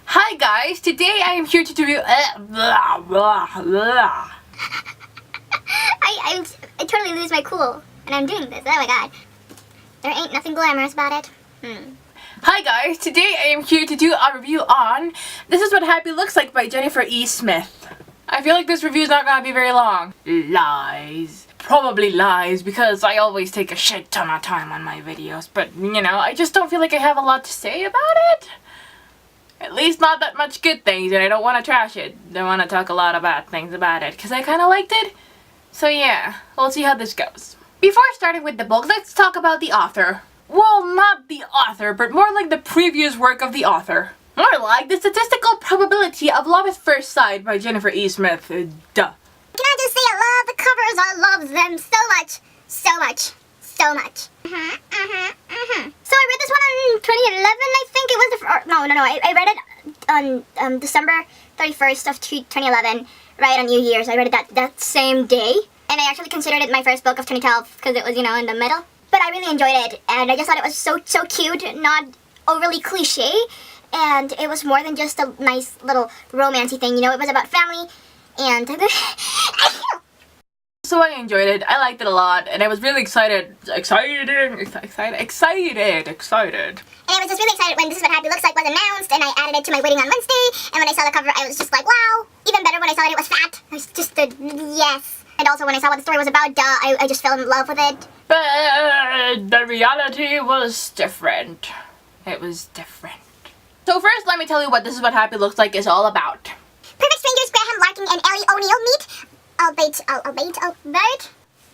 Hi guys, today I am here to do I totally lose my cool, and I'm doing this. Oh my god. There ain't nothing glamorous about it. Hi guys, today I am here to do a review on This Is What Happy Looks Like by Jennifer E. Smith. I feel like this review is not gonna be very long. Lies. Probably lies, because I always take a shit ton of time on my videos, but you know, I just don't feel like I have a lot to say about it. At least not that much good things, and I don't want to trash it. I want to talk a lot of bad things about it, because I kind of liked it. So yeah, we'll see how this goes. Before starting with the book, let's talk about the author. Well, not the author, but more like the previous work of the author. More like The Statistical Probability of Love at First Sight by Jennifer E. Smith. Duh. Can I just say I love the covers? I love them so much. So much. So much. So I read this one in 2011, I think it was I read it on December 31st of 2011, right on New Year's. I read it that same day, and I actually considered it my first book of 2012 because it was, you know, in the middle. But I really enjoyed it, and I just thought it was so cute, not overly cliche, and it was more than just a nice little romancy thing, you know. It was about family, and So I enjoyed it, I liked it a lot, and I was really excited. Excited. And I was just really excited when This Is What Happy Looks Like was announced, and I added it to my waiting on Wednesday, and when I saw the cover, I was just like, wow. Even better when I saw it was fat. I was just yes. And also when I saw what the story was about, I just fell in love with it. But the reality was different. It was different. So first, let me tell you what This Is What Happy Looks Like is all about. Perfect strangers Graham Larkin and Ellie O'Neill meet,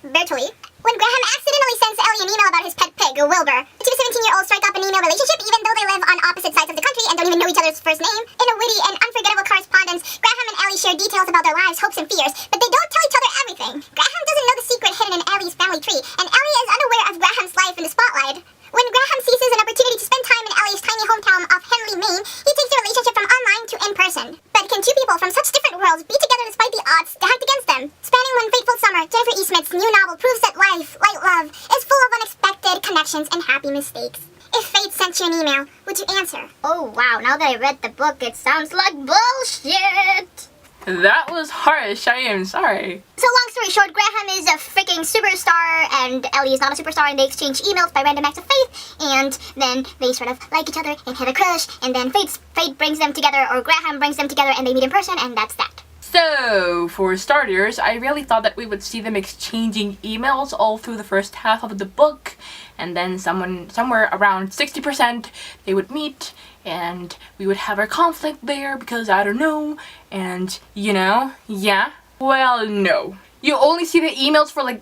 virtually, when Graham accidentally sends Ellie an email about his pet pig, Wilbur. The two 17-year-olds strike up an email relationship even though they live on opposite sides of the country and don't even know each other's first name. In a witty and unforgettable correspondence, Graham and Ellie share details about their lives, hopes, and fears, but they don't tell each other everything. Graham doesn't know the secret hidden in Ellie's family tree, and Ellie is unaware of Graham's life in the spotlight. When Graham seizes an opportunity to spend time in Ellie's tiny hometown of Henley, Maine, he takes the relationship from online to in person. But can two people from such different worlds be together despite the odds stacked against them? Spanning one fateful summer, Jennifer E. Smith's new novel proves that life, like love, is full of unexpected connections and happy mistakes. If fate sent you an email, would you answer? Oh wow, now that I read the book, it sounds like bullshit! That was harsh, I am sorry. So long story short, Graham is a freaking superstar, and Ellie is not a superstar, and they exchange emails by random acts of faith, and then they sort of like each other and have a crush, and then fate brings them together, or Graham brings them together, and they meet in person, and that's that. So, for starters, I really thought that we would see them exchanging emails all through the first half of the book, and then somewhere around 60% they would meet, and we would have our conflict there because I don't know, and you know, yeah. Well, no. You only see the emails for like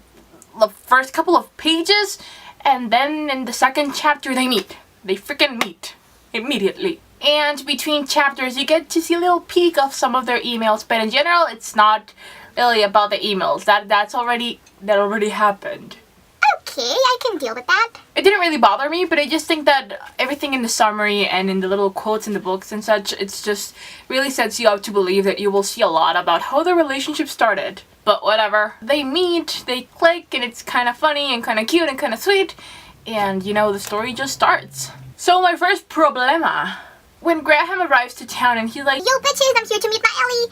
the first couple of pages, and then in the second chapter they meet. They freaking meet. Immediately. And between chapters you get to see a little peek of some of their emails, but in general it's not really about the emails. That already happened. Okay, I can deal with that. It didn't really bother me, but I just think that everything in the summary and in the little quotes in the books and such, it's just really sets you up to believe that you will see a lot about how the relationship started. But whatever. They meet, they click, and it's kind of funny and kind of cute and kind of sweet, and you know, the story just starts. So my first problema. When Graham arrives to town and he's like, yo bitches, I'm here to meet my Ellie.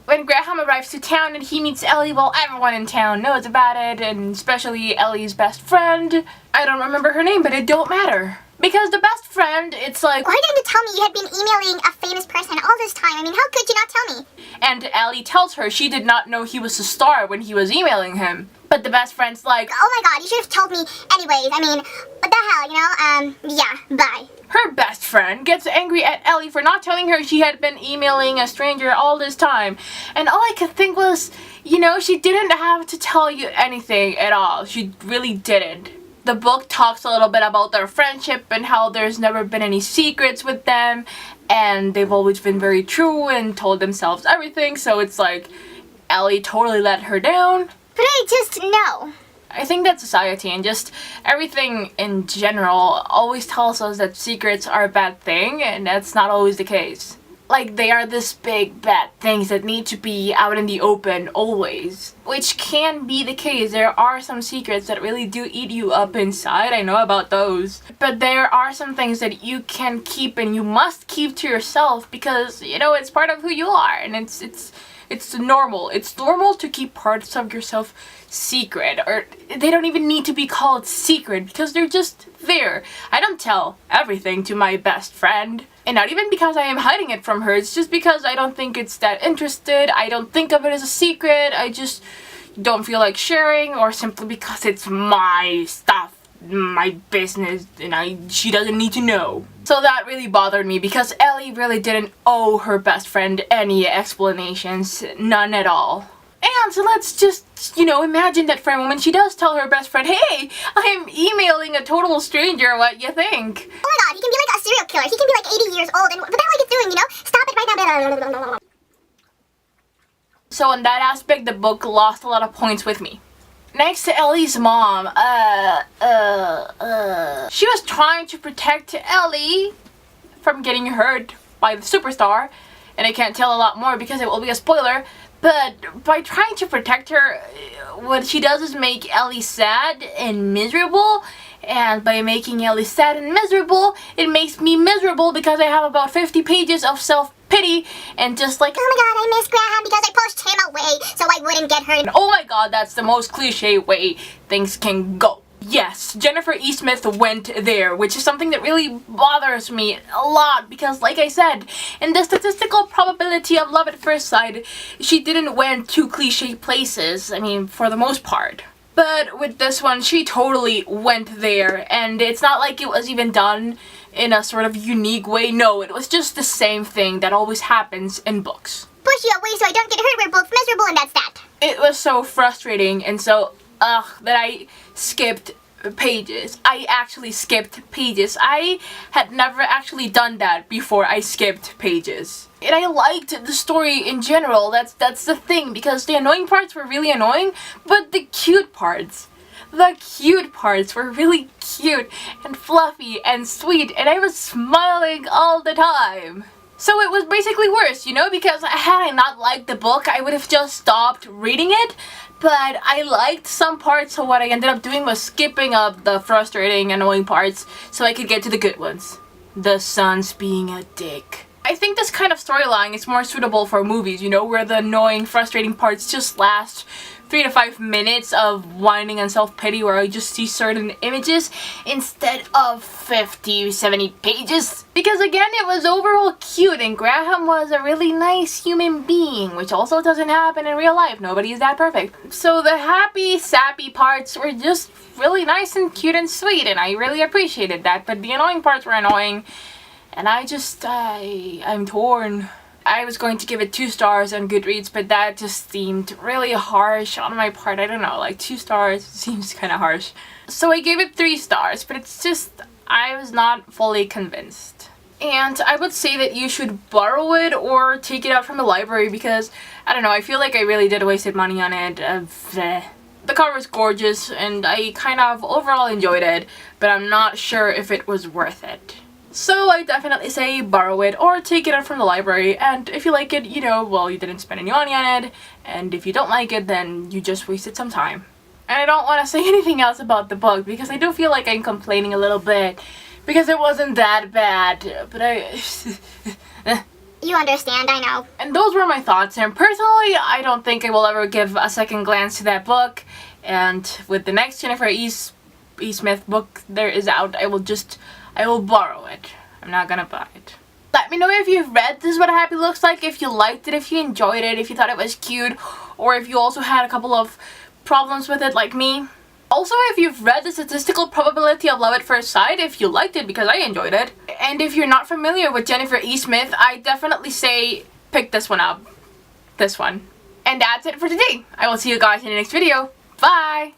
When Graham arrives to town and he meets Ellie, well, everyone in town knows about it, and especially Ellie's best friend. I don't remember her name, but it don't matter. Because the best friend, it's like, why didn't you tell me you had been emailing a famous person all this time? I mean, how could you not tell me? And Ellie tells her she did not know he was a star when he was emailing him. But the best friend's like, oh my god, you should have told me anyways. I mean, what the hell, you know? Yeah, bye. Her best friend gets angry at Ellie for not telling her she had been emailing a stranger all this time. And all I could think was, you know, she didn't have to tell you anything at all. She really didn't. The book talks a little bit about their friendship and how there's never been any secrets with them, and they've always been very true and told themselves everything, so it's like Ellie totally let her down. But I just know. I think that society and just everything in general always tells us that secrets are a bad thing, and that's not always the case. like they are this big bad things that need to be out in the open always. Which can be the case. There are some secrets that really do eat you up inside. I know about those. But there are some things that you can keep and you must keep to yourself because, you know, it's part of who you are, and it's normal. It's normal to keep parts of yourself secret, or they don't even need to be called secret because they're just there. I don't tell everything to my best friend, and not even because I am hiding it from her. It's just because I don't think it's that interested. I don't think of it as a secret. I just don't feel like sharing, or simply because it's my stuff, my business, and she doesn't need to know. So that really bothered me because Ellie really didn't owe her best friend any explanations, none at all. And so let's just, you know, imagine that for a moment she does tell her best friend, hey, I'm emailing a total stranger, what you think? Oh my god, he can be like a serial killer. He can be like 80 years old, and what the hell are you doing, you know? Stop it right now. So in that aspect, the book lost a lot of points with me. Next to Ellie's mom, she was trying to protect Ellie from getting hurt by the superstar, and I can't tell a lot more because it will be a spoiler, but by trying to protect her, what she does is make Ellie sad and miserable, and by making Ellie sad and miserable, it makes me miserable because I have about 50 pages of self-pity and just like, oh my god, I miss Graham because I pushed him away so I wouldn't get hurt. and oh my god, that's the most cliche way things can go. Yes, Jennifer E. Smith went there, which is something that really bothers me a lot because, like I said, in the statistical probability of love at first sight, she didn't went to cliche places, I mean, for the most part. But with this one, she totally went there, and it's not like it was even done in a sort of unique way. No, it was just the same thing that always happens in books. Push you away so I don't get hurt, we're both miserable, and that's that. It was so frustrating and so, that I skipped pages. I actually skipped pages. I had never actually done that before I skipped pages. And I liked the story in general. That's the thing, because the annoying parts were really annoying, but the cute parts were really cute and fluffy and sweet, and I was smiling all the time. So it was basically worse, you know, because had I not liked the book, I would have just stopped reading it. But I liked some parts, so what I ended up doing was skipping up the frustrating, annoying parts so I could get to the good ones. The son's being a dick. I think this kind of storyline is more suitable for movies, you know, where the annoying, frustrating parts just last 3 to 5 minutes of whining and self-pity where I just see certain images instead of 50, 70 pages. Because again, it was overall cute and Graham was a really nice human being, which also doesn't happen in real life. Nobody is that perfect. So the happy, sappy parts were just really nice and cute and sweet, and I really appreciated that, but the annoying parts were annoying, and I'm torn. I was going to give it 2 stars on GOODREADS, but that just seemed really harsh on my part. I don't know, like 2 stars seems kind of harsh. So I gave it 3 stars, but it's just, I was not fully convinced. And I would say that you should borrow it or take it out from the library because, I don't know, I feel like I really did wasted money on it. The cover is gorgeous and I kind of overall enjoyed it, but I'm not sure if it was worth it. So I definitely say borrow it or take it out from the library, and if you like it, you know, well, you didn't spend any money on it, and if you don't like it, then you just wasted some time. And I don't want to say anything else about the book because I do feel like I'm complaining a little bit because it wasn't that bad, but You understand, I know. And those were my thoughts, and personally, I don't think I will ever give a second glance to that book, and with the next Jennifer E. Smith book there is out, I will borrow it. I'm not gonna buy it. Let me know if you've read This Is What Happy Looks Like, if you liked it, if you enjoyed it, if you thought it was cute, or if you also had a couple of problems with it like me. Also, if you've read The Statistical Probability of Love at First Sight, if you liked it, because I enjoyed it. And if you're not familiar with Jennifer E. Smith, I definitely say pick this one up. This one. And that's it for today. I will see you guys in the next video. Bye!